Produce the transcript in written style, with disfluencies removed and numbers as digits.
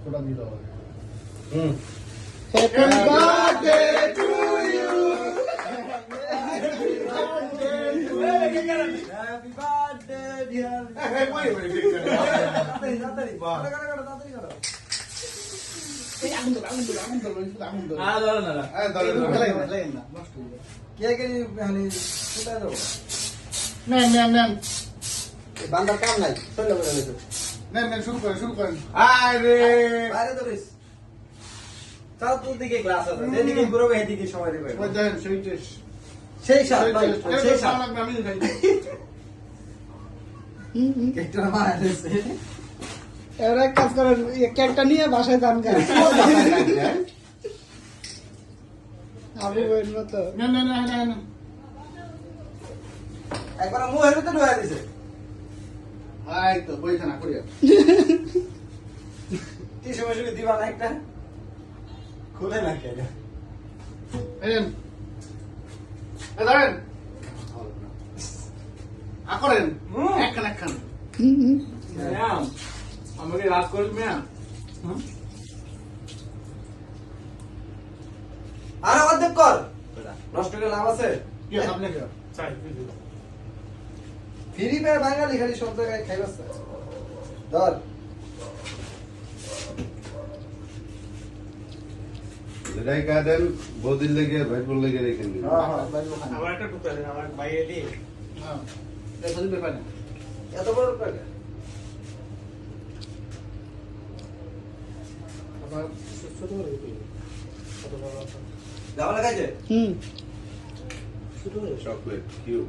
কোটা দিয়ে দাও Happy birthday to you. Happy birthday, dear. এই আগুন দাও আগুন দাও কে কে মানে কোথায় যাবো? নেন বান্দার কাম নাই চলে বলে নেন শুরু করেন আরে বাইরে ধরিস চাল তুই দিকে গ্লাস আছে যেদিকে ঘুরবে এদিকে সময় দেবে ওই দেখেন সেই সাত ভাই সেই সাত আমি খাই কেটে মারা দিছে এবার এক কাজ করেন, এই কেকটা নিয়ে বাসায় যান গা। আবু বইয়ের মতো। নেন একবার মুহের ভিতরে ঢুকাই দিছে এই তো বইখানা করিয়া কি সময় শুধু দিবা না একটা খুলে না কেন এই দাঁড়েন করেন একখান ম্যাম আমাকে রাগ করিস ম্যাম আর অর্ধেক কর নষ্ট করে লাভ আছে কি আপনি কি চাই ফ্রি ফায়ার বাঙালি খালি সব জায়গায় খাইবাস ধর এটাই কাটেন বদির লেগে ভাইপুর লেগে রেখে দিন আমার একটা টুকরা দেন আমার বাইরে দিয়ে হ্যাঁ এটা তো ব্যাপার না এত বড় টাকা আমার ছোট করে দিই কত বড় যাওয়া লাগাইছে হুম ছোট করে চকলেট কিউব